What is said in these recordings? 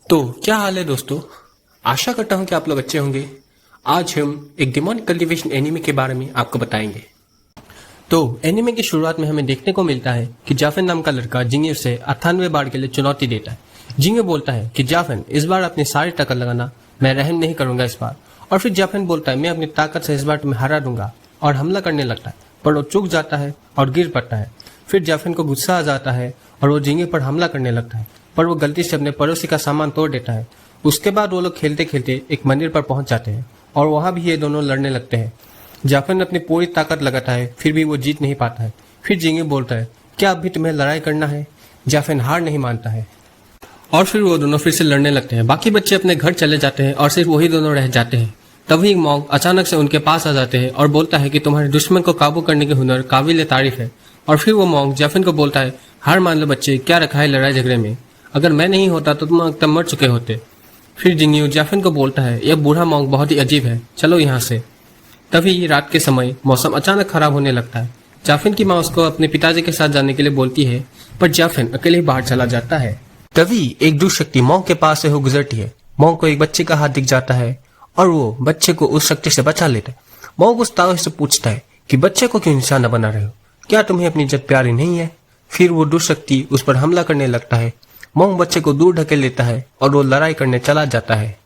तो क्या हाल है दोस्तों। आशा करता हूं कि आप लोग अच्छे होंगे। आज हम एक डिमोनिक कल्टीवेशन एनीमे के बारे में आपको बताएंगे। तो एनीमे की शुरुआत में हमें देखने को मिलता है कि जाफन नाम का लड़का जिंगे से 98 बार के लिए चुनौती देता है। जिंगे बोलता है कि जाफन इस बार अपनी सारी ताकत लगाना, मैं रहम नहीं करूंगा इस बार। और फिर जाफन बोलता है मैं अपनी ताकत से इस बार तुम्हें हरा दूंगा और हमला करने लगता है, पर वो चूक जाता है और गिर पड़ता है। फिर जाफन को गुस्सा आ जाता है और वो जिंगे पर हमला करने लगता है, पर वो गलती से अपने पड़ोसी का सामान तोड़ देता है। उसके बाद वो लोग खेलते खेलते एक मंदिर पर पहुंच जाते हैं और वहां भी ये दोनों लड़ने लगते हैं। जाफन अपनी पूरी ताकत लगाता है, फिर भी वो जीत नहीं पाता है। फिर जिंगे बोलता है क्या अब भी तुम्हें लड़ाई करना है। जाफन हार नहीं मानता है और फिर वो दोनों फिर से लड़ने लगते हैं। बाकी बच्चे अपने घर चले जाते हैं और सिर्फ वही दोनों रह जाते हैं। तभी मॉन्ग अचानक से उनके पास आ जाते हैं और बोलता है कि तुम्हारे दुश्मन को काबू करने के हुनर काबिल तारीफ है। और फिर वो मॉन्ग जाफन को बोलता है हार मान लो बच्चे, क्या रखा है लड़ाई झगड़े में, अगर मैं नहीं होता तो तुम अब तक मर चुके होते। फिर जिंगियो जाफन को बोलता है यह बूढ़ा मॉन्ग बहुत ही अजीब है, चलो यहाँ से। तभी रात के समय मौसम अचानक खराब होने लगता है। जाफन की माँ उसको अपने पिताजी के साथ जाने के लिए बोलती है, पर जाफन अकेले ही बाहर चला जाता है। तभी एक दुष्ट शक्ति मॉन्ग के पास से हो गुजरती है। मॉन्ग को एक बच्चे का हाथ दिख जाता है और वो बच्चे को उस शक्ति से बचा लेता है। मॉन्ग उस ताओ से पूछता है कि बच्चे को क्यों निशाना बना रहे हो, क्या तुम्हें अपनी इज्जत प्यारी नहीं है। फिर वो दुष्ट शक्ति उस पर हमला करने लगता है। मॉन्ग बच्चे को दूर ढकेल लेता है और वो लड़ाई करने चला जाता है।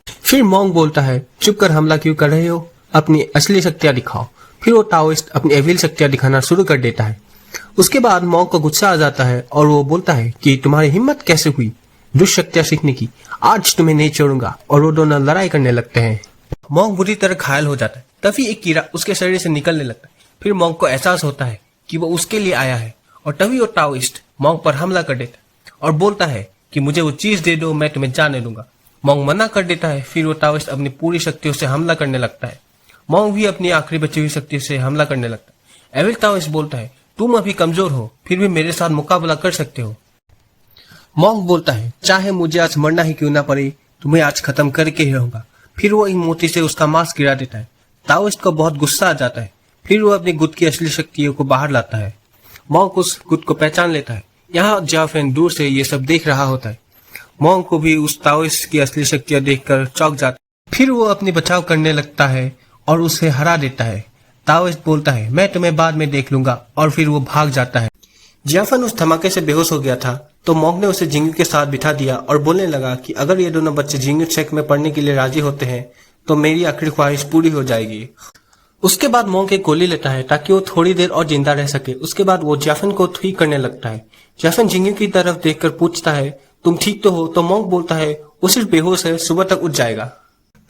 फिर मॉन्ग बोलता है चुप कर हमला क्यों कर रहे हो, अपनी असली शक्तियां दिखाओ। फिर वो ताओइस्ट अपनी एविल शक्तियां दिखाना शुरू कर देता है। उसके बाद मॉन्ग को गुस्सा आ जाता है और वो बोलता है कि तुम्हारी हिम्मत कैसे हुई दुष्ट शक्तियां सीखने की, आज तुम्हें नहीं छोड़ूंगा। और वो दोनों लड़ाई करने लगते हैं। मॉन्ग बुरी तरह घायल हो जाता है। तभी एक कीड़ा उसके शरीर से निकलने लगता है। फिर मॉन्ग को एहसास होता है कि वो उसके लिए आया है और तभी वो ताओइस्ट मॉन्ग पर हमला कर देता है और बोलता है कि मुझे वो चीज दे दो, मैं तुम्हें जाने दूंगा। मॉन्ग मना कर देता है। फिर वो ताओइस्ट अपनी पूरी शक्तियों से हमला करने लगता है। मॉन्ग भी अपनी आखिरी बची हुई शक्ति से हमला करने लगता है। एविल ताओइस्ट बोलता है तुम अभी कमजोर हो, फिर भी मेरे साथ मुकाबला कर सकते हो। मॉन्ग बोलता है चाहे मुझे आज मरना ही क्यों ना पड़े, तुम्हें आज खत्म करके ही रहूंगा। फिर वो एक मोती से उसका मांस गिरा देता है। ताओइस्ट को बहुत गुस्सा आ जाता है। फिर वो अपनी गुद की असली शक्तियों को बाहर लाता है। मॉन्ग उस गुद को पहचान लेता है। यहाँ जाफन दूर से ये सब देख रहा होता है। मॉन्ग को भी उस ताओइस्ट की असली शक्तियां देखकर चौंक जाता है। फिर वो अपनी बचाव करने लगता है और उसे हरा देता है। ताओइस्ट बोलता है मैं तुम्हें बाद में देख लूंगा और फिर वो भाग जाता है। जाफन उस धमाके से बेहोश हो गया था तो मॉन्ग ने उसे जिंगू के साथ बिठा दिया और बोलने लगा कि अगर ये दोनों बच्चे जिंगू शेक में पढ़ने के लिए राजी होते हैं तो मेरी आखिरी ख्वाहिश पूरी हो जाएगी। उसके बाद मॉन्ग एक गोली लेता है ताकि वो थोड़ी देर और जिंदा रह सके। उसके बाद वो जाफन को ठीक करने लगता है। जाफन जिंगू की तरफ देखकर पूछता है तुम ठीक तो हो। तो मॉन्ग बोलता है वो सिर्फ बेहोश है, सुबह तक उठ जाएगा।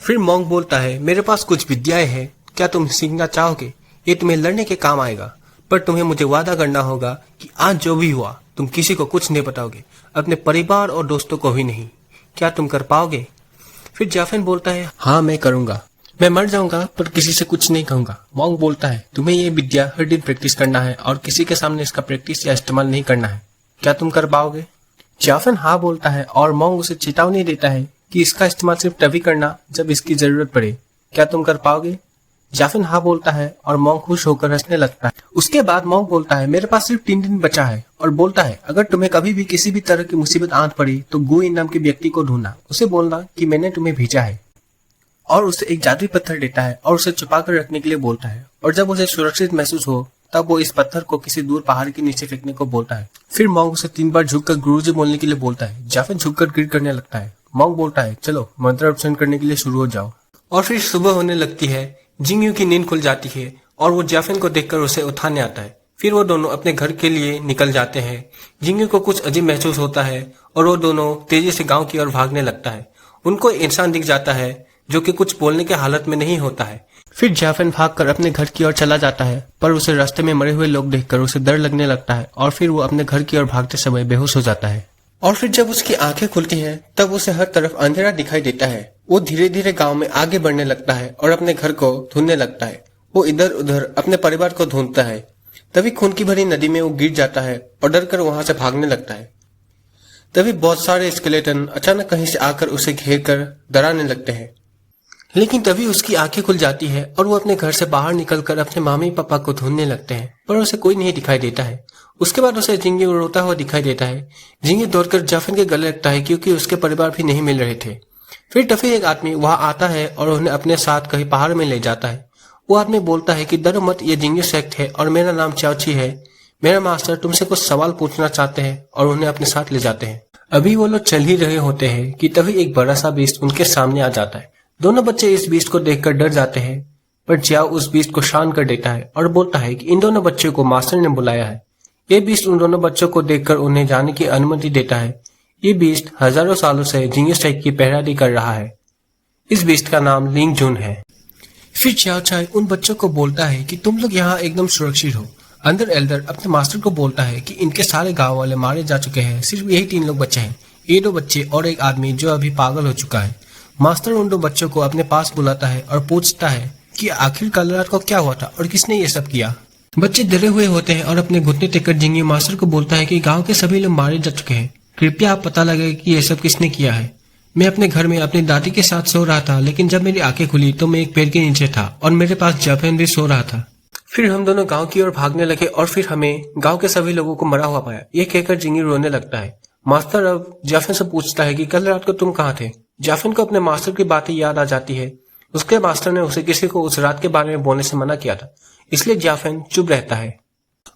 फिर मॉन्ग बोलता है मेरे पास कुछ विद्याएं हैं, क्या तुम सीखना चाहोगे, ये तुम्हें लड़ने के काम आएगा। पर तुम्हें मुझे वादा करना होगा कि आज जो भी हुआ तुम किसी को कुछ नहीं बताओगे, अपने परिवार और दोस्तों को भी नहीं। क्या तुम कर पाओगे। फिर जाफन बोलता है हाँ मैं करूंगा, मैं मर जाऊंगा पर किसी से कुछ नहीं कहूंगा। मॉन्ग बोलता है तुम्हें ये विद्या हर दिन प्रैक्टिस करना है और किसी के सामने इसका प्रैक्टिस या इस्तेमाल नहीं करना है, क्या तुम कर पाओगे। जाफन हाँ बोलता है और मॉन्ग उसे चेतावनी देता है कि इसका इस्तेमाल सिर्फ तभी करना जब इसकी जरूरत पड़े, क्या तुम कर पाओगे। जाफन हाँ बोलता है और मॉन्ग खुश होकर हंसने लगता है। उसके बाद मॉन्ग बोलता है मेरे पास सिर्फ 3 दिन बचा है और बोलता है अगर तुम्हें कभी भी किसी भी तरह की मुसीबत आंच पड़ी तो गुइन नाम के व्यक्ति को ढूंढना, उसे बोलना कि मैंने तुम्हें भेजा है। और उसे एक जादुई पत्थर देता है और उसे छुपा कर रखने के लिए बोलता है और जब उसे सुरक्षित महसूस हो तब वो इस पत्थर को किसी दूर पहाड़ के नीचे फेंकने को बोलता है। फिर मॉन्ग उसे 3 बार झुककर गुरुजी बोलने के लिए बोलता है। जाफन झुककर गिर करने लगता है। मॉन्ग बोलता है चलो मंत्र उच्चारण करने के लिए शुरू हो जाओ। और फिर सुबह होने लगती है। जिंगू की नींद खुल जाती है और वो जाफन को देखकर उसे उठाने आता है। फिर वो दोनों अपने घर के लिए निकल जाते हैं। जिंगू को कुछ अजीब महसूस होता है और वो दोनों तेजी से गांव की ओर भागने लगता है। उनको एक इंसान दिख जाता है जो कि कुछ बोलने के हालत में नहीं होता है। फिर जाफन भागकर अपने घर की ओर चला जाता है पर उसे रास्ते में मरे हुए लोग देखकर उसे डर लगने लगता है और फिर वो अपने घर की ओर भागते समय बेहोश हो जाता है। और फिर जब उसकी आंखें खुलती हैं तब उसे हर तरफ अंधेरा दिखाई देता है। वो धीरे धीरे गांव में आगे बढ़ने लगता है और अपने घर को ढूंढने लगता है। वो इधर उधर अपने परिवार को ढूंढता है। तभी खून की भरी नदी में वो गिर जाता है और डरकर वहां से भागने लगता है। तभी बहुत सारे स्केलेटन अचानक कहीं से आकर उसे घेर कर डराने लगते हैं। लेकिन तभी उसकी आंखें खुल जाती है और वो अपने घर से बाहर निकलकर अपने मामी पापा को ढूंढने लगते हैं, पर उसे कोई नहीं दिखाई देता है। उसके बाद उसे जिंगी रोता हुआ दिखाई देता है। जिंगी दौड़कर जाफन के गले लगता है क्योंकि उसके परिवार भी नहीं मिल रहे थे। फिर टफी एक आदमी वहां आता है और उन्हें अपने साथ कहीं पहाड़ में ले जाता है। वो आदमी बोलता है कि डरो मत, ये जिंगी सेक्ट है और मेरा नाम चाओची है। मेरा मास्टर तुमसे कुछ सवाल पूछना चाहते हैं, और उन्हें अपने साथ ले जाते हैं। अभी वो लोग चल ही रहे होते हैं कि तभी एक बड़ा सा बीस्ट उनके सामने आ जाता है। दोनों बच्चे इस बीस्ट को देखकर डर जाते हैं, पर जियाओ उस बीस्ट को शांत कर देता है और बोलता है कि इन दोनों बच्चों को मास्टर ने बुलाया है। ये बीस्ट उन दोनों बच्चों को देखकर उन्हें जाने की अनुमति देता है। ये बीस्ट हजारों सालों से जिंगी स्ट्राइक की पहरेदारी कर रहा है। इस बीस्ट का नाम लिंग जून है। फिर चाओ चाय उन बच्चों को बोलता है कि तुम लोग यहाँ एकदम सुरक्षित हो। अंदर एल्डर अपने मास्टर को बोलता है कि इनके सारे गांव वाले मारे जा चुके हैं, सिर्फ यही 3 लोग बचे हैं, ये 2 बच्चे और एक आदमी जो अभी पागल हो चुका है। मास्टर उन 2 बच्चों को अपने पास बुलाता है और पूछता है कि आखिर कल रात को क्या हुआ था और किसने ये सब किया। बच्चे डरे हुए होते हैं और अपने घुटने टेककर जिंगी मास्टर को बोलता है कि गांव के सभी लोग मारे जा चुके हैं, कृपया आप पता लगे कि ये सब किसने किया है। मैं अपने घर में अपनी दादी के साथ सो रहा था, लेकिन जब मेरी आंखें खुली तो मैं एक पेड़ के नीचे था और मेरे पास जाफन भी सो रहा था। फिर हम दोनों गांव की ओर भागने लगे और फिर हमें गांव के सभी लोगों को मरा हुआ पाया। ये कहकर जिंगी रोने लगता है। मास्टर अब जाफन से पूछता है कि कल रात को तुम कहाँ थे। जाफन को अपने मास्टर की बातें याद आ जाती है। उसके मास्टर ने उसे किसी को उस रात के बारे में बोलने से मना किया था, इसलिए जाफन चुप रहता है।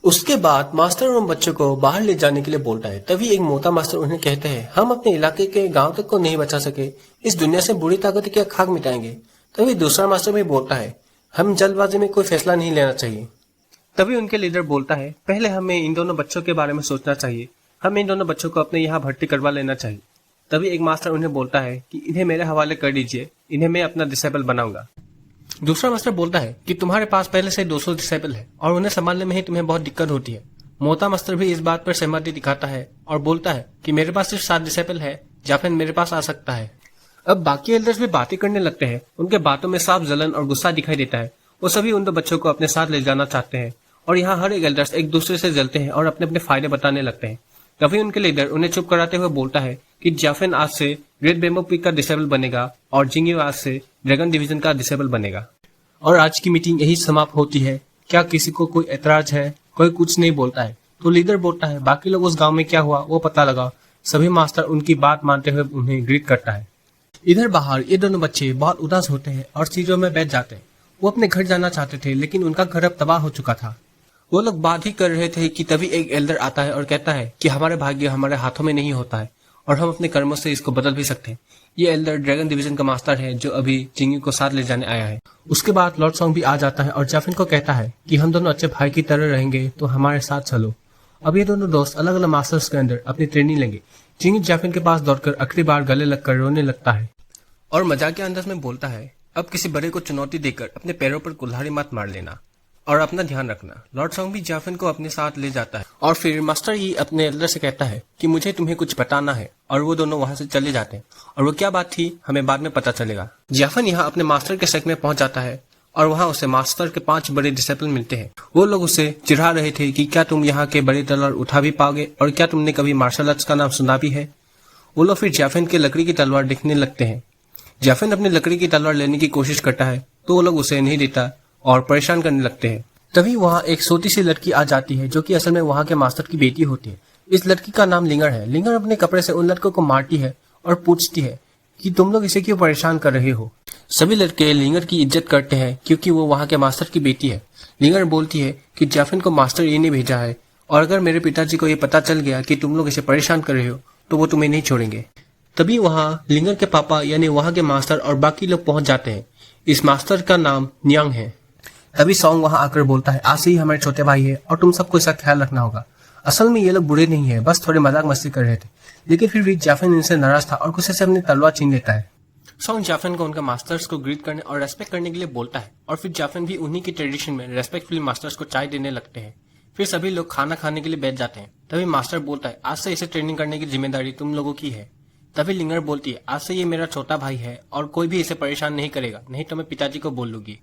उसके बाद मास्टर उन बच्चों को बाहर ले जाने के लिए बोलता है। तभी एक मोटा मास्टर उन्हें कहते हैं, हम अपने इलाके के गांव तक को नहीं बचा सके, इस दुनिया से बुरी ताकत की खाक मिटाएंगे। तभी दूसरा मास्टर भी बोलता है, हम जल्दबाजी में कोई फैसला नहीं लेना चाहिए। तभी उनके लीडर बोलता है, पहले हमें इन दोनों बच्चों के बारे में सोचना चाहिए, हमें इन दोनों बच्चों को अपने यहाँ भर्ती करवा लेना चाहिए। तभी एक मास्टर उन्हें बोलता है कि इन्हें मेरे हवाले कर दीजिए, इन्हें मैं अपना डिसेबल बनाऊंगा। दूसरा मास्टर बोलता है कि तुम्हारे पास पहले से 200 डिसेबल है और उन्हें संभालने में ही तुम्हें बहुत दिक्कत होती है। मोटा मास्टर भी इस बात पर सहमति दिखाता है और बोलता है कि मेरे पास सिर्फ 7 डिसेबल है, जाफन मेरे पास आ सकता है। अब बाकी एल्डर्स भी बातें करने लगते हैं। उनके बातों में साफ जलन और गुस्सा दिखाई देता है। वो सभी उन 2 बच्चों को अपने साथ ले जाना चाहते हैं और यहाँ हर एक एल्डर्स एक दूसरे से जलते हैं और अपने अपने फायदे बताने लगते हैं। तभी उनके लीडर उन्हें चुप कराते हुए बोलता है कि जाफन आज से ग्रेट बेम्बो पीक का डिसेबल बनेगा और जिंगी आज से ड्रैगन डिवीजन का डिसेबल बनेगा। और आज की मीटिंग यही समाप्त होती है। क्या किसी को कोई एतराज है? कोई कुछ नहीं बोलता है। तो लीडर बोलता है, बाकी लोग उस गांव में क्या हुआ वो पता लगा। सभी मास्टर उनकी बात मानते हुए उन्हें ग्रीट करता है। इधर बाहर ये दोनों बच्चे बहुत उदास होते हैं और सीटों में बैठ जाते हैं। वो अपने घर जाना चाहते थे, लेकिन उनका घर अब तबाह हो चुका था। वो लोग बात ही कर रहे थे कि तभी एक एल्डर आता है और कहता है कि हमारे भाग्य हमारे हाथों में नहीं होता है और हम अपने कर्मों से इसको बदल भी सकते हैं। ये एल्डर ड्रैगन डिवीजन का मास्टर है जो अभी जिंगी को साथ ले जाने आया है। उसके बाद लॉर्ड सॉन्ग भी आ जाता है और जाफिन को कहता है कि हम दोनों अच्छे भाई की तरह रहेंगे, तो हमारे साथ चलो। अब ये दोनों दोस्त अलग अलग मास्टर्स के अंदर अपनी ट्रेनिंग लेंगे। जिंगी जाफिन के पास दौड़कर आखिरी बार गले लगकर रोने लगता है और मजाक के अंदाज में बोलता है, अब किसी बड़े को चुनौती देकर अपने पैरों पर कुल्हाड़ी मत मार लेना और अपना ध्यान रखना। लॉर्ड सॉन्ग भी जाफिन को अपने साथ ले जाता है और फिर मास्टर ही अपने एल्डर से कहता है कि मुझे तुम्हें कुछ बताना है, और वो दोनों वहां से चले जाते हैं। और वो क्या बात थी हमें बाद में पता चलेगा। जाफिन यहाँ अपने मास्टर के सेक्ट में पहुंच जाता है और वहाँ उसे मास्टर के 5 बड़े डिसिपल मिलते हैं। वो लोग उसे चिढ़ा रहे थे कि क्या तुम यहाँ के बड़े तलवार उठा भी पाओगे और क्या तुमने कभी मार्शल आर्ट्स का नाम सुना भी है। वो लोग फिर जाफिन के लकड़ी की तलवार दिखने लगते हैं। जाफिन अपनी लकड़ी की तलवार लेने की कोशिश करता है तो वो लोग उसे नहीं देता और परेशान करने लगते हैं। तभी वहाँ एक छोटी सी लड़की आ जाती है जो कि असल में वहाँ के मास्टर की बेटी होती है। इस लड़की का नाम लिंगर है। लिंगर अपने कपड़े से उन लड़कों को मारती है और पूछती है कि तुम लोग इसे क्यों परेशान कर रहे हो। सभी लड़के लिंगर की इज्जत करते हैं क्योंकि वो वहाँ के मास्टर की बेटी है। लिंगर बोलती है कि जाफिन को मास्टर ये नहीं भेजा है और अगर मेरे पिताजी को ये पता चल गया कि तुम लोग इसे परेशान कर रहे हो तो वो तुम्हें नहीं छोड़ेंगे। तभी वहाँ लिंगर के पापा यानी वहाँ के मास्टर और बाकी लोग पहुंच जाते हैं। इस मास्टर का नाम न्यांग है। तभी सॉन्ग वहां आकर बोलता है, आज से ही हमारे छोटे भाई है और तुम सबको इसका ख्याल रखना होगा। असल में ये लोग बुरे नहीं है, बस थोड़े मजाक मस्ती कर रहे थे। लेकिन फिर भी जाफिन इनसे नाराज था और गुस्से से अपनी तलवार छीन लेता है। सॉन्ग जाफिन को उनके मास्टर्स को ग्रीट करने और रेस्पेक्ट करने के लिए बोलता है और फिर जाफिन भी उन्हीं की ट्रेडिशन में रेस्पेक्टफुली मास्टर्स को चाय देने लगते हैं। फिर सभी लोग खाना खाने के लिए बैठ जाते हैं। तभी मास्टर बोलता है, आज से इसे ट्रेनिंग करने की जिम्मेदारी तुम लोगों की है। तभी लिंगर बोलती है, आज से ये मेरा छोटा भाई है और कोई भी इसे परेशान नहीं करेगा, नहीं तो मैं पिताजी को बोल लूंगी।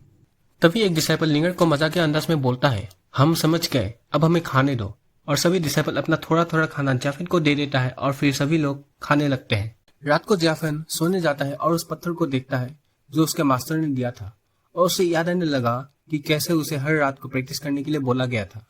तभी एक डिसाइपल लिंगर को मजाक के अंदाज में बोलता है, हम समझ गए, अब हमें खाने दो। और सभी डिसाइपल अपना थोड़ा थोड़ा खाना जाफिन को दे देता है और फिर सभी लोग खाने लगते हैं। रात को जाफिन सोने जाता है और उस पत्थर को देखता है जो उसके मास्टर ने दिया था, और उसे याद आने लगा कि कैसे उसे हर रात को प्रैक्टिस करने के लिए बोला गया था।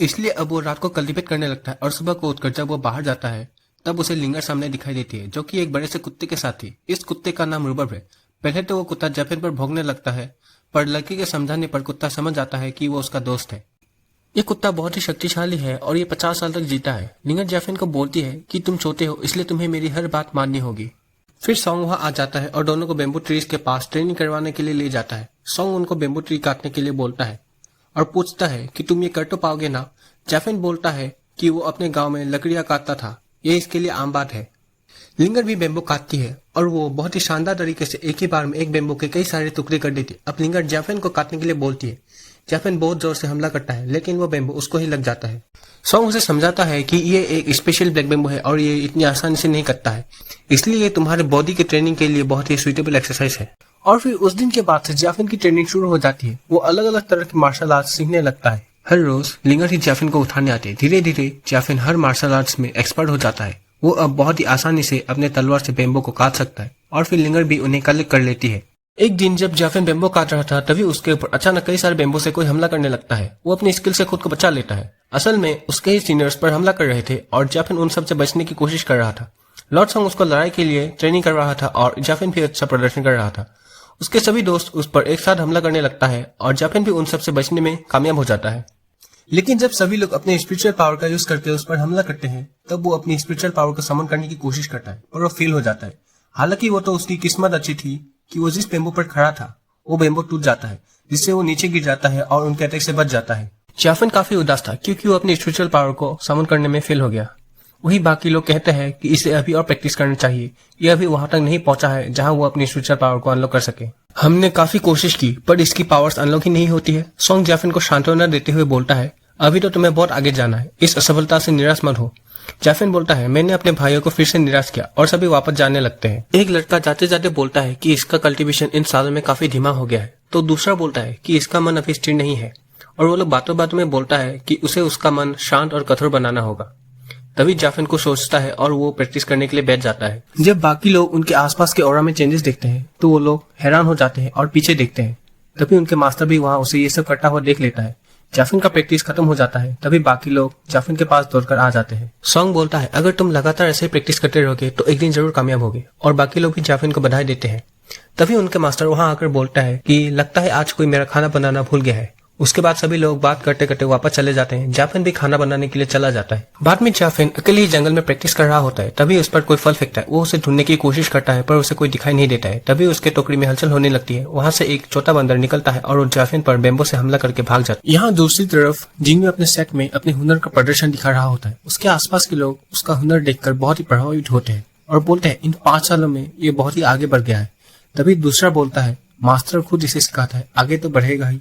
इसलिए अब वो रात को कल्टीवेट करने लगता है और सुबह को उठकर जब वो बाहर जाता है तब उसे लिंगर सामने दिखाई देती है, जो कि एक बड़े से कुत्ते के साथ थी। इस कुत्ते का नाम रूबब है। पहले तो वो कुत्ता जैफिन पर भौंकने लगता है, पर लड़की के समझाने पर कुत्ता समझ जाता है कि वो उसका दोस्त है। ये कुत्ता बहुत ही शक्तिशाली है और ये 50 साल तक जीता है। लिंगर जैफिन को बोलती है कि तुम छोटे हो, इसलिए तुम्हें मेरी हर बात माननी होगी। फिर सॉन्ग वहां आ जाता है और दोनों को बेम्बू ट्रीज के पास ट्रेनिंग करवाने के लिए ले जाता है। सॉन्ग उनको बेम्बू ट्री काटने के लिए बोलता है और पूछता है कि तुम ये कर तो पाओगे ना। जैफिन बोलता है कि वो अपने गांव में लकड़ियां काटता था, ये इसके लिए आम बात है। लिंगर भी बेम्बू काटती है और वो बहुत ही शानदार तरीके से एक ही बार में एक बेम्बू के कई सारे टुकड़े कर देती है। अब लिंगर जैफिन को काटने के लिए बोलती है। जैफिन बहुत जोर से हमला करता है, लेकिन वो बेम्बू उसको ही लग जाता है। सॉन्ग उसे समझाता है कि ये एक स्पेशल ब्लैक बेम्बू है और ये इतनी आसानी से नहीं कटता है, इसलिए ये तुम्हारे बॉडी की ट्रेनिंग के लिए बहुत ही सुइटेबल एक्सरसाइज है। और फिर उस दिन के बाद से जैफिन की ट्रेनिंग शुरू हो जाती है। वो अलग अलग तरह के मार्शल आर्ट्स सीखने लगता है। हर रोज लिंगर ही जैफिन को उठाने आते हैं। धीरे धीरे जैफिन हर मार्शल आर्ट्स में एक्सपर्ट हो जाता है। वो अब बहुत ही आसानी से अपने तलवार से बेम्बो को काट सकता है और फिर लिंगर भी उन्हें कलेक्ट कर लेती है। एक दिन जब जैफिन बेम्बो काट रहा था तभी उसके ऊपर अचानक कई सारे बेम्बो से कोई हमला करने लगता है। वो अपनी स्किल से खुद को बचा लेता है। असल में उसके ही सीनियर्स पर हमला कर रहे थे और जैफिन उन सबसे बचने की कोशिश कर रहा था। लॉर्ड सॉन्ग उसको लड़ाई के लिए ट्रेनिंग कर रहा था और जैफिन भी अच्छा प्रदर्शन कर रहा था। उसके सभी दोस्त उस पर एक साथ हमला करने लगता है और जैफिन भी उन सबसे बचने में कामयाब हो जाता है। लेकिन जब सभी लोग अपने स्पिरिचुअल पावर का यूज करके उस पर हमला करते हैं तब वो अपनी स्पिरिचुअल पावर को समन करने की कोशिश करता है, पर वो फेल हो जाता है। हालांकि वो तो उसकी किस्मत अच्छी थी कि वो जिस बेम्बो पर खड़ा था वो बेम्बो टूट जाता है, जिससे वो नीचे गिर जाता है और उनके अटैक से बच जाता है। जैफिन काफी उदास था क्योंकि वो अपनी स्पिरिचुअल पावर को समन करने में फेल हो गया। वही बाकी लोग कहते हैं कि इसे अभी और प्रैक्टिस करना चाहिए, ये अभी वहां तक नहीं पहुंचा है जहां वो अपनी स्पिरिचुअल पावर को अनलॉक कर सके। हमने काफी कोशिश की पर इसकी पावर्स अनलॉक ही नहीं होती है। सॉन्ग जैफिन को सांत्वना देते हुए बोलता है, अभी तो तुम्हें बहुत आगे जाना है, इस असफलता से निराश मत हो। जैफिन बोलता है, मैंने अपने भाइयों को फिर से निराश किया, और सभी वापस जाने लगते हैं। एक लड़का जाते जाते बोलता है कि इसका कल्टीवेशन इन सालों में काफी धीमा हो गया है, तो दूसरा बोलता है कि इसका मन अभी स्थिर नहीं है, और वो लोग बातों बातों में बोलता है कि उसे उसका मन शांत और कठोर बनाना होगा। तभी जैफिन को सोचता है और वो प्रैक्टिस करने के लिए बैठ जाता है। जब बाकी लोग उनके आसपास के ऑरा में चेंजेस देखते हैं तो वो लोग हैरान हो जाते हैं और पीछे देखते हैं। तभी उनके मास्टर भी वहां उसे ये सब करता हुआ देख लेता है। जैफिन का प्रैक्टिस खत्म हो जाता है। तभी बाकी लोग जैफिन के पास दौड़कर आ जाते हैं। सॉन्ग बोलता है, अगर तुम लगातार ऐसे प्रैक्टिस करते रहोगे तो एक दिन जरूर कामयाब होगे, और बाकी लोग भी जैफिन को बधाई देते हैं। तभी उनके मास्टर वहां आकर बोलता है कि लगता है आज कोई मेरा खाना बनाना भूल गया है। उसके बाद सभी लोग बात करते करते वापस चले जाते हैं। जैफिन भी खाना बनाने के लिए चला जाता है। बाद में जैफिन अकेले ही जंगल में प्रैक्टिस कर रहा होता है। तभी उस पर कोई फल फेंकता है। वो उसे ढूंढने की कोशिश करता है पर उसे कोई दिखाई नहीं देता है। तभी उसके टोकरी में हलचल होने लगती है। वहां से एक छोटा बंदर निकलता है और वो जैफिन पर बेम्बो से हमला करके भाग जाता है। यहाँ दूसरी तरफ जिंगू अपने सेट में अपने हुनर का प्रदर्शन दिखा रहा होता है। उसके आसपास के लोग उसका हुनर देखकर बहुत ही प्रभावित होते हैं और बोलते हैं, इन 5 सालों में ये बहुत ही आगे बढ़ गया है। तभी दूसरा बोलता है, मास्टर खुद इसे सिखाता है, आगे तो बढ़ेगा ही।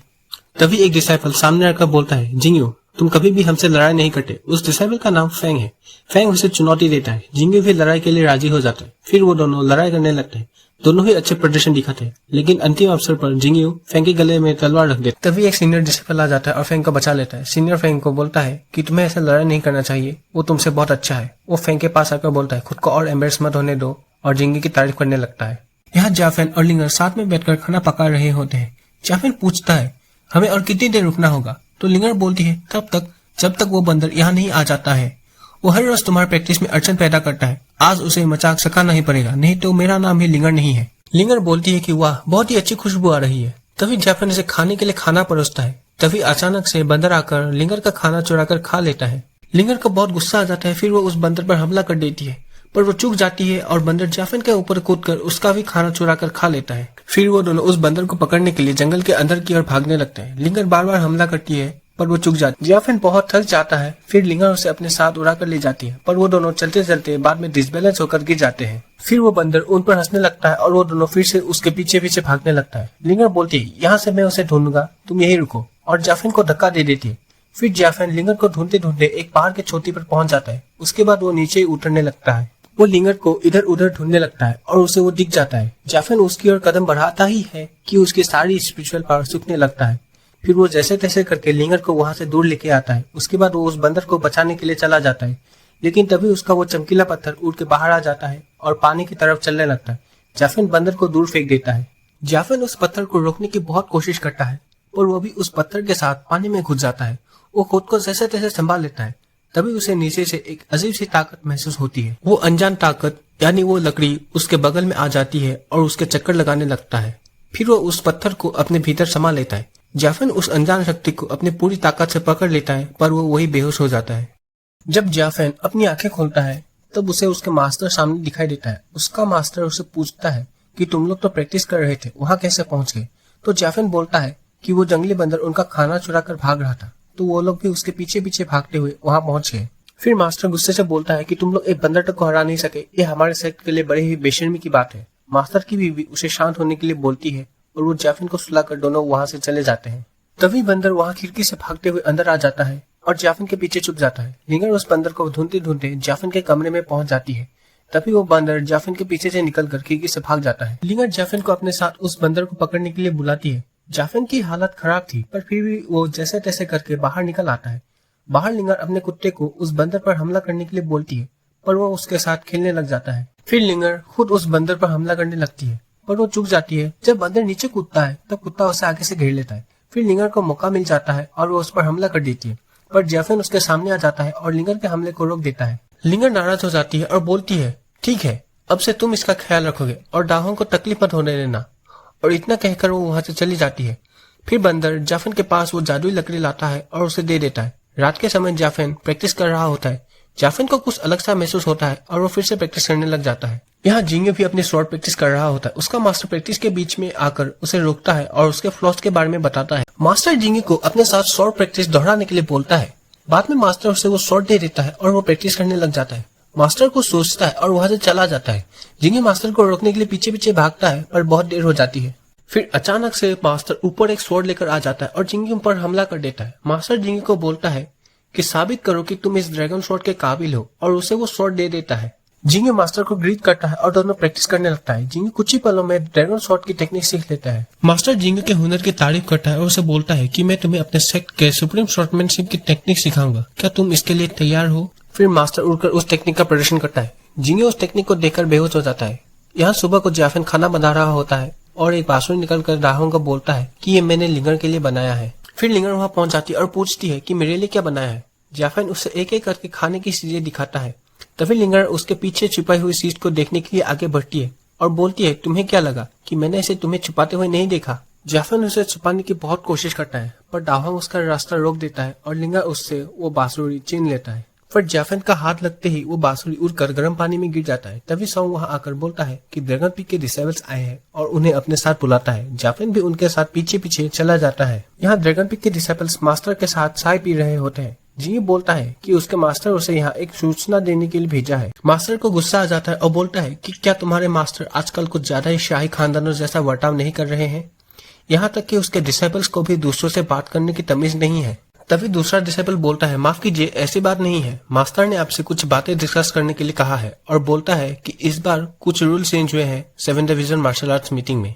तभी एक डिसाइपल सामने आकर बोलता है, जिंगू तुम कभी भी हमसे लड़ाई नहीं करते। उस डिसाइपल का नाम फेंग है। फेंग उसे चुनौती देता है। जिंगू भी लड़ाई के लिए राजी हो जाता है। फिर वो दोनों लड़ाई करने लगते हैं। दोनों ही अच्छे प्रदर्शन दिखाते हैं, लेकिन अंतिम अवसर पर जिंगू फेंग के गले में तलवार रख देता है। तभी एक सीनियर डिसाइपल आ जाता है और फेंग को बचा लेता है। सीनियर फेंग को बोलता है कि तुम्हें ऐसा लड़ाई नहीं करना चाहिए, वो तुमसे बहुत अच्छा है। वो फेंग के पास आकर बोलता है, खुद को और एम्बेरस मत होने दो, और जिंगू की तारीफ करने लगता है। यहाँ जैफिन और लिंगर साथ में बैठकर खाना पका रहे होते हैं। जैफिन पूछता है, हमें और कितनी देर रुकना होगा? तो लिंगर बोलती है, तब तक जब तक वो बंदर यहाँ नहीं आ जाता है। वो हर रोज तुम्हारे प्रैक्टिस में अड़चन पैदा करता है। आज उसे मजाक सकाना ही पड़ेगा, नहीं तो मेरा नाम ही लिंगर नहीं है। लिंगर बोलती है कि वाह, बहुत ही अच्छी खुशबू आ रही है। तभी जैफिन उसे खाने के लिए खाना परोसता है। तभी अचानक से बंदर आकर लिंगर का खाना चुराकर खा लेता है। लिंगर को बहुत गुस्सा आ जाता है। फिर वो उस बंदर पर हमला कर देती है, पर वो चूक जाती है और बंदर जैफिन के ऊपर कूदकर उसका भी खाना चुरा कर खा लेता है। फिर वो दोनों उस बंदर को पकड़ने के लिए जंगल के अंदर की ओर भागने लगते हैं। लिंगर बार बार हमला करती है पर वो चूक जाती है। जैफिन बहुत थक जाता है। फिर लिंगर उसे अपने साथ उड़ा कर ले जाती है, पर वो दोनों चलते चलते बाद में डिसबैलेंस होकर गिर जाते हैं। फिर वो बंदर उन पर हंसने लगता है और वो दोनों फिर से उसके पीछे पीछे भागने लगता है। लिंगर बोलती है, यहाँ से मैं उसे ढूंढूंगा, तुम यही रुको, और जैफिन को धक्का दे देती है। फिर जैफिन लिंगर को ढूंढते ढूंढते एक पहाड़ की चोटी पर पहुंच जाता है। उसके बाद वो नीचे उतरने लगता है। वो लिंगर को इधर उधर ढूंढने लगता है और उसे वो दिख जाता है। जैफिन उसकी ओर कदम बढ़ाता ही है कि उसकी सारी स्पिरिचुअल पावर सूखने लगता है। फिर वो जैसे तैसे करके लिंगर को वहां से दूर लेके आता है। उसके बाद वो उस बंदर को बचाने के लिए चला जाता है, लेकिन तभी उसका वो चमकीला पत्थर उड़ के बाहर आ जाता है और पानी की तरफ चलने लगता है। जैफिन बंदर को दूर फेंक देता है। जाफिन उस पत्थर को रोकने की बहुत कोशिश करता है, पर वो भी उस पत्थर के साथ पानी में घुस जाता है। वो खुद को जैसे तैसे संभाल लेता है। तभी उसे नीचे से एक अजीब सी ताकत महसूस होती है। वो अनजान ताकत यानी वो लकड़ी उसके बगल में आ जाती है और उसके चक्कर लगाने लगता है। फिर वो उस पत्थर को अपने भीतर समा लेता है। जाफिन उस अनजान शक्ति को अपनी पूरी ताकत से पकड़ लेता है, पर वो वही बेहोश हो जाता है। जब जाफिन अपनी आंखें खोलता है तब उसे उसके मास्टर सामने दिखाई देता है। उसका मास्टर उसे पूछता है कि तुम लोग तो प्रैक्टिस कर रहे थे, वहां कैसे पहुंच गए? तो जाफिन बोलता है कि वो जंगली बंदर उनका खाना चुरा कर भाग रहा था, तो वो लोग भी उसके पीछे पीछे भागते हुए वहां पहुंच गए। फिर मास्टर गुस्से से बोलता है कि तुम लोग एक बंदर तक को हरा नहीं सके, ये हमारे सेक्ट के लिए बड़े ही बेशर्मी की बात है। मास्टर की बीवी उसे शांत होने के लिए बोलती है और वो जाफिन को सुलाकर दोनों वहां से चले जाते हैं। तभी बंदर वहां खिड़की से भागते हुए अंदर आ जाता है और जाफिन के पीछे छुप जाता है। लिंगर उस बंदर को ढूंढते ढूंढते जाफिन के कमरे में पहुंच जाती है। तभी वो बंदर जाफिन के पीछे से निकलकर खिड़की से भाग जाता है। लिंगर जाफिन को अपने साथ उस बंदर को पकड़ने के लिए बुलाती है। जाफिन की हालत खराब थी, पर फिर भी वो जैसे तैसे करके बाहर निकल आता है। बाहर लिंगर अपने कुत्ते को उस बंदर पर हमला करने के लिए बोलती है, पर वो उसके साथ खेलने लग जाता है। फिर लिंगर खुद उस बंदर पर हमला करने लगती है, पर वो चूक जाती है। जब बंदर नीचे कूदता है तब कुत्ता उसे आगे से घेर लेता है। फिर लिंगर को मौका मिल जाता है और वो उस पर हमला कर देती है, पर जाफिन उसके सामने आ जाता है और लिंगर के हमले को रोक देता है। लिंगर नाराज हो जाती है और बोलती है, ठीक है, अब से तुम इसका ख्याल रखोगे और दाहों को तकलीफ मत होने देना। और इतना कहकर वो वहां से चली जाती है। फिर बंदर जाफिन के पास वो जादुई लकड़ी लाता है और उसे दे देता है। रात के समय जाफिन प्रैक्टिस कर रहा होता है। जाफिन को कुछ अलग सा महसूस होता है और वो फिर से प्रैक्टिस करने लग जाता है। यहाँ जिंगे भी अपनी स्वॉर्ड प्रैक्टिस कर रहा होता है। उसका मास्टर प्रैक्टिस के बीच में आकर उसे रोकता है और उसके फ्लॉस के बारे में बताता है। मास्टर जिंगे को अपने साथ स्वॉर्ड प्रैक्टिस दोहराने के लिए बोलता है। बाद में मास्टर उसे वो स्वॉर्ड दे देता है और वो प्रैक्टिस करने लग जाता है। मास्टर को सोचता है और वहां से चला जाता है। जिंगे मास्टर को रोकने के लिए पीछे पीछे भागता है, पर बहुत देर हो जाती है। फिर अचानक से मास्टर ऊपर एक स्वॉर्ड लेकर आ जाता है और जिंगे पर हमला कर देता है। मास्टर जिंगे को बोलता है कि साबित करो कि तुम इस ड्रैगन स्वॉर्ड के काबिल हो, और उसे वो स्वॉर्ड दे देता है। जिंगे मास्टर को ग्रीट करता है और दोनों प्रैक्टिस करने लगता है। जिंगे कुछ ही पलों में ड्रैगन स्वॉर्ड की टेक्निक सीख लेता है। मास्टर जिंगे के हुनर की तारीफ करता है और उसे बोलता है कि मैं तुम्हें अपने सेक्ट के सुप्रीम स्वॉर्डमैनशिप की टेक्निक सिखाऊंगा, क्या तुम इसके लिए तैयार हो? फिर मास्टर उड़कर उस टेक्निक का प्रदर्शन करता है। जिंगे उस टेक्निक को देखकर बेहोश हो जाता है। यहाँ सुबह को जाफिन खाना बना रहा होता है और एक बांसुरी निकलकर दाहों को बोलता है कि ये मैंने लिंगर के लिए बनाया है। फिर लिंगर वहां पहुंच जाती है और पूछती है कि मेरे लिए क्या बनाया है। जाफिन उसे एक एक करके खाने की चीजें दिखाता है। तभी लिंगर उसके पीछे छुपाई हुई चीज को देखने के लिए आगे बढ़ती है और बोलती है, तुम्हें क्या लगा कि मैंने इसे तुम्हें छुपाते हुए नहीं देखा? जाफिन उसे छुपाने की बहुत कोशिश करता है, पर दाहोंग उसका रास्ता रोक देता है और लिंगर उससे वो बांसुरी छीन लेता है। पर जाफिन का हाथ लगते ही वो बांसुरी उड़कर गर्म पानी में गिर जाता है। तभी सॉन्ग वहां आकर बोलता है कि ड्रैगन पीक के डिसेबल्स आए हैं और उन्हें अपने साथ बुलाता है। जाफिन भी उनके साथ पीछे पीछे चला जाता है। यहाँ ड्रैगन पीक के डिसेबल्स मास्टर के साथ चाय पी रहे होते हैं। जी बोलता है कि उसके मास्टर उसे यहाँ एक सूचना देने के लिए भेजा है। मास्टर को गुस्सा आ जाता है और बोलता है कि क्या तुम्हारे मास्टर आजकल कुछ ज्यादा ही शाही खानदानों जैसा वर्ताव नहीं कर रहे हैं? यहाँ तक कि उसके डिसेबल्स को भी दूसरों से बात करने की तमीज नहीं है। तभी दूसरा डिसेबल बोलता है, माफ कीजिए, ऐसी बात नहीं है। मास्टर ने आपसे कुछ बातें डिस्कस करने के लिए कहा है और बोलता है कि इस बार कुछ रूल चेंज हुए हैं 7th division martial arts meeting में।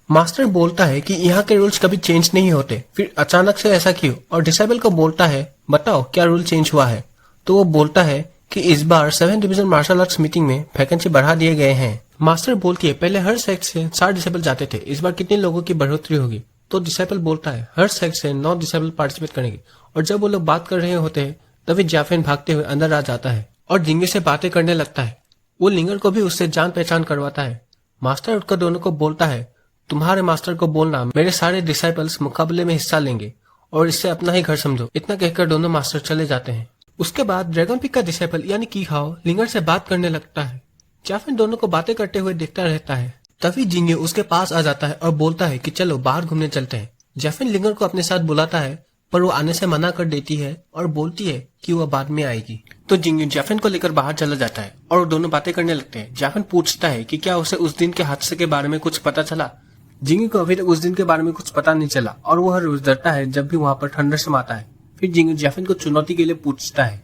मास्टर बोलता है कि यहाँ के रूल्स कभी चेंज नहीं होते, फिर अचानक से ऐसा क्यों? और डिसेबल को बोलता है, बताओ क्या रूल चेंज हुआ है? तो वो बोलता है कि इस बार 7th division martial arts meeting में वैकेंसी बढ़ा दिए गए हैं। मास्टर बोलती है, पहले हर सेक्ट से 4 डिसेबल जाते थे, इस बार कितने लोगों की बढ़ोतरी होगी? तो डिसेबल बोलता है, हर सेक्ट से 9 डिसेबल पार्टिसिपेट करेंगे। और जब वो लोग बात कर रहे होते हैं तभी जाफिन भागते हुए अंदर आ जाता है और जिंगे से बातें करने लगता है। वो लिंगर को भी उससे जान पहचान करवाता है। मास्टर उठकर दोनों को बोलता है, तुम्हारे मास्टर को बोलना मेरे सारे डिसाइपल्स मुकाबले में हिस्सा लेंगे और इससे अपना ही घर समझो। इतना कहकर दोनों मास्टर चले जाते हैं। उसके बाद ड्रैगन पिक का डिसाइपल यानी की हाओ लिंगर से बात करने लगता है। जाफिन दोनों को बातें करते हुए देखता रहता है। तभी जिंगे उसके पास आ जाता है और बोलता है कि चलो बाहर घूमने चलते हैं। जाफिन लिंगर को अपने साथ बुलाता है, पर वो आने से मना कर देती है और बोलती है कि वो बाद में आएगी। तो जिंगे जाफिन को लेकर बाहर चला जाता है और दोनों बातें करने लगते हैं। जाफिन पूछता है कि क्या उसे उस दिन के हादसे के बारे में कुछ पता चला। जिंगे को अभी तक उस दिन के बारे में कुछ पता नहीं चला और वो हर रोज डरता है जब भी वहां पर थंडरस्टॉर्म आता है। फिर जिंगे जाफिन को चुनौती के लिए पूछता है।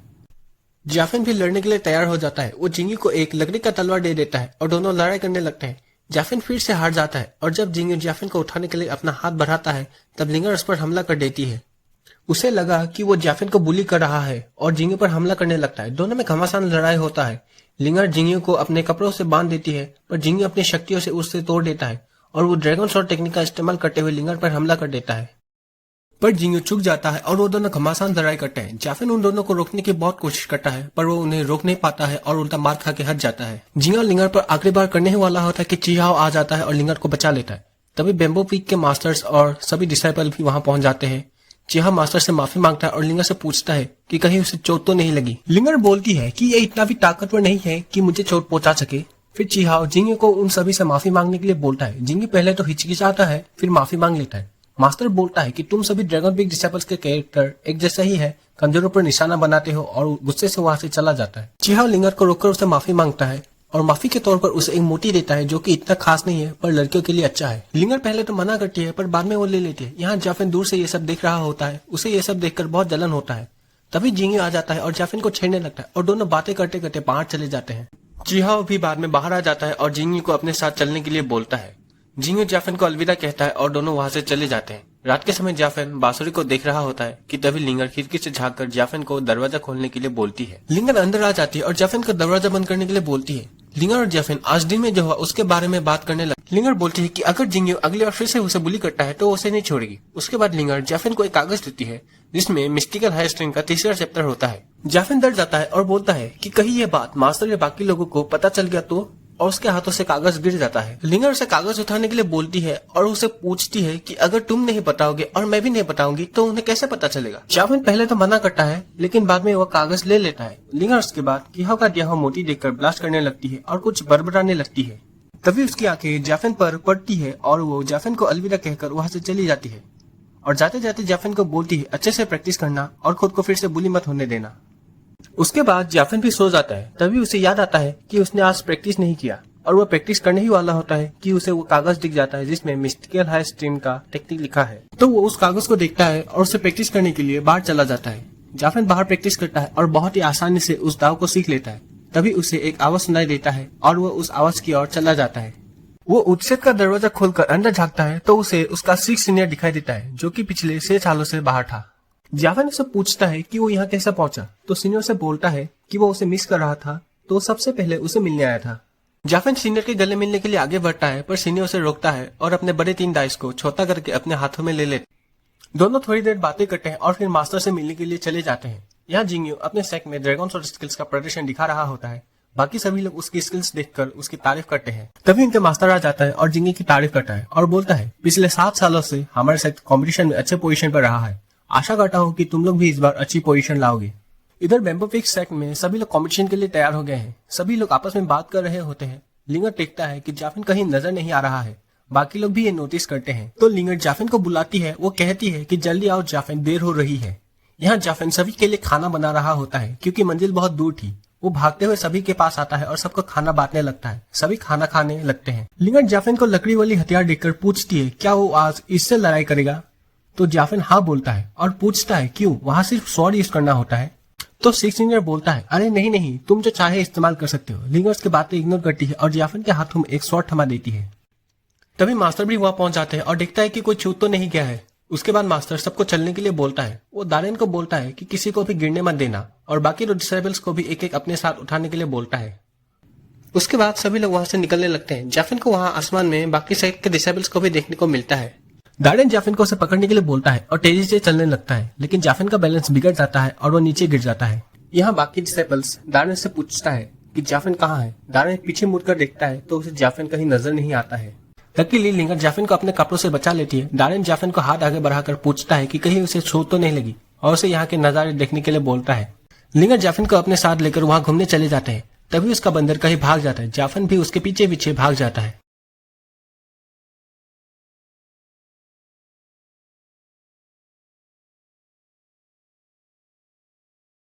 जाफिन भी लड़ने के लिए तैयार हो जाता है। वो जिंगे को एक लकड़ी का तलवार दे देता है और दोनों लड़ाई करने लगते हैं। जाफिन फिर से हार जाता है और जब जिंगे जाफिन को उठाने के लिए अपना हाथ बढ़ाता है तब लिंगर उस पर हमला कर देती है। उसे लगा कि वो जाफिन को बुली कर रहा है और जिंगे पर हमला करने लगता है। दोनों में घमासान लड़ाई होता है। लिंगर जिंगे को अपने कपड़ों से बांध देती है, पर जिंगे अपनी शक्तियों से उससे तोड़ देता है और वो ड्रैगन शॉट टेक्निक का इस्तेमाल करते हुए लिंगर पर हमला कर देता है। पर जिंगू चूक जाता है और वो दोनों घमासान लड़ाई करते हैं। जाफिन उन दोनों को रोकने की बहुत कोशिश करता है पर वो उन्हें रोक नहीं पाता है और उल्टा मार खा के हट जाता है। जिंगा लिंगर पर आखिरी बार करने ही वाला होता है कि चिहाओ आ जाता है और लिंगर को बचा लेता है। तभी बेम्बो पीक के मास्टर्स और सभी डिसाइपल भी वहां पहुंच जाते हैं। चिहा मास्टर से माफी मांगता है और लिंगर से पूछता है कि कहीं उसे चोट तो नहीं लगी। लिंगर बोलती है कि ये इतना भी ताकतवर नहीं है कि मुझे चोट पहुंचा सके। फिर चिहाओ जिंगे को उन सभी से माफी मांगने के लिए बोलता है। जिंगे पहले तो हिचकिचाता है फिर माफी मांग लेता है। मास्टर बोलता है कि तुम सभी ड्रैगन पीक डिसाइपल्स के कैरेक्टर एक जैसा ही है, कमजोरों पर निशाना बनाते हो, और गुस्से से वहां से चला जाता है। चिहाओ लिंगर को रोककर उसे माफी मांगता है और माफी के तौर पर उसे एक मोती देता है जो कि इतना खास नहीं है पर लड़कियों के लिए अच्छा है। लिंगर पहले तो मना करती है पर बाद में वो ले लेती है। यहाँ जाफिन दूर से ये सब देख रहा होता है। उसे ये सब देखकर बहुत जलन होता है। तभी जिंगे आ जाता है और जाफिन को छेड़ने लगता है और दोनों बातें करते करते बाहर चले जाते हैं। चिहाओ भी बाद में बाहर आ जाता है और जिंगे को अपने साथ चलने के लिए बोलता है। जिंगे जाफिन को अलविदा कहता है और दोनों वहां से चले जाते हैं। रात के समय जाफिन बांसुरी को देख रहा होता है कि तभी लिंगर खिड़की से झांककर जाफिन को दरवाजा खोलने के लिए बोलती है। लिंगर अंदर आ जाती है और जाफिन को दरवाजा बंद करने के लिए बोलती है। लिंगर और जाफिन आज दिन में जो हुआ उसके बारे में बात करने लगे। लिंगर बोलती है कि अगर जिंगे अगली बार फिर से उसे बुली करता है तो उसे नहीं छोड़ेगी। उसके बाद लिंगर जाफिन को एक कागज देती है जिसमें मिस्टिकल हाई स्ट्रिंग का तीसरा चैप्टर होता है। जाफिन डर जाता है और बोलता है कि कहीं ये बात मास्टर या बाकी लोगों को पता चल गया तो, और उसके हाथों से कागज गिर जाता है। लिंगर उसे कागज उठाने के लिए बोलती है और उसे पूछती है कि अगर तुम नहीं बताओगे और मैं भी नहीं बताऊंगी तो उन्हें कैसे पता चलेगा। जाफिन पहले तो मना करता है लेकिन बाद में वो कागज ले लेता है। लिंगर उसके बाद चिहाओ का दिया हुआ मोती देखकर ब्लास्ट करने लगती है और कुछ बड़बड़ाने लगती है। तभी उसकी आंखें जाफिन पर पड़ती है और वो जाफिन को अलविदा कहकर वहां से चली जाती है और जाते जाते जाफिन को बोलती है अच्छे से प्रैक्टिस करना और खुद को फिर से बुली मत होने देना। उसके बाद जाफिन भी सो जाता है। तभी उसे याद आता है कि उसने आज प्रैक्टिस नहीं किया और वो प्रैक्टिस करने ही वाला होता है कि उसे वो कागज दिख जाता है जिसमें मिस्टिकल हाई स्ट्रीम का टेक्निक लिखा है। तो वो उस कागज को देखता है और उसे प्रैक्टिस करने के लिए बाहर चला जाता है। जाफिन बाहर प्रैक्टिस करता है और बहुत ही आसानी से उस दाव को सीख लेता है। तभी उसे एक आवाज सुनाई देता है और वो उस आवाज की ओर चला जाता है। वो उच्छेद का दरवाजा खोलकर अंदर झांकता है तो उसे उसका सिक्स सीनियर दिखाई देता है जो कि पिछले 6 सालों से बाहर था। जाफिन उससे पूछता है कि वो यहाँ कैसे पहुंचा तो सीनियर से बोलता है कि वो उसे मिस कर रहा था तो सबसे पहले उसे मिलने आया था। जाफिन सीनियर के गले मिलने के लिए आगे बढ़ता है पर सीनियर उसे रोकता है और अपने बड़े 3 डाइस को छोटा करके अपने हाथों में ले लेते। दोनों थोड़ी देर बातें करते हैं और फिर मास्टर से मिलने के लिए चले जाते हैं। यहाँ जिंगू अपने सेक में ड्रैगन शॉट स्किल्स का प्रदर्शन दिखा रहा होता है। बाकी सभी लोग उसकी स्किल्स देखकर उसकी तारीफ करते हैं। तभी उनके मास्टर आ जाता है और जिंगी की तारीफ करता है और बोलता है पिछले 7 सालों से हमारे सेक्ट कंपटीशन में अच्छे पोजीशन पर रहा है। आशा करता हूँ कि तुम लोग भी इस बार अच्छी पोजीशन लाओगे। इधर बेम्बो पीक सेक्ट में सभी लोग कंपटीशन के लिए तैयार हो गए हैं। सभी लोग आपस में बात कर रहे होते हैं। लिंगर देखता है कि जाफिन कहीं नजर नहीं आ रहा है। बाकी लोग भी ये नोटिस करते हैं तो लिंगर जाफिन को बुलाती है। वो कहती है कि जल्दी आओ जाफिन, देर हो रही है। यहाँ जाफिन सभी के लिए खाना बना रहा होता है क्योंकि मंजिल बहुत दूर थी। वो भागते हुए सभी के पास आता है और सबको खाना बांटने लगता है। सभी खाना खाने लगते हैं। लिंगर जाफिन को लकड़ी वाली हथियार देखकर पूछती है क्या वो आज इससे लड़ाई करेगा तो जाफिन हाँ बोलता है और पूछता है क्यों, वहाँ सिर्फ स्वॉर्ड यूज करना होता है। तो सिक्स इंजीनियर बोलता है अरे नहीं नहीं, तुम जो चाहे इस्तेमाल कर सकते हो। लिंगर उसकी बातें इग्नोर करती है और जाफिन के हाथों में एक स्वॉर्ड थमा देती है। तभी मास्टर भी वहां पहुंच जाते हैं और देखता है कि कोई छूट तो नहीं गया है। उसके बाद मास्टर सबको चलने के लिए बोलता है। वो दारेन को बोलता है कि किसी को भी गिरने मत देना और बाकी डिसेबल्स को भी एक एक अपने साथ उठाने के लिए बोलता है। उसके बाद सभी लोग वहां से निकलने लगते हैं। जाफिन को वहां आसमान में बाकी साइड के डिसेबल्स को भी देखने को मिलता है। दारेन जाफिन को उसे पकड़ने के लिए बोलता है और तेजी से चलने लगता है लेकिन जाफिन का बैलेंस बिगड़ जाता है और वो नीचे गिर जाता है। यहाँ बाकी डिसेबल्स दारेन से पूछता है कि जाफिन कहाँ है। दारेन पीछे मुड़कर देखता है तो उसे जाफिन कहीं नजर नहीं आता है। लकीली लिंगर जाफिन को अपने कपड़ों से बचा लेती है। दारेन जाफिन को हाथ आगे बढ़ाकर पूछता है कि कहीं उसे चोट तो नहीं लगी और उसे यहाँ के नजारे देखने के लिए बोलता है। लिंगर जाफिन को अपने साथ लेकर वहाँ घूमने चले जाते हैं। तभी उसका बंदर कहीं भाग जाता है। जाफिन भी उसके पीछे पीछे भाग जाता है।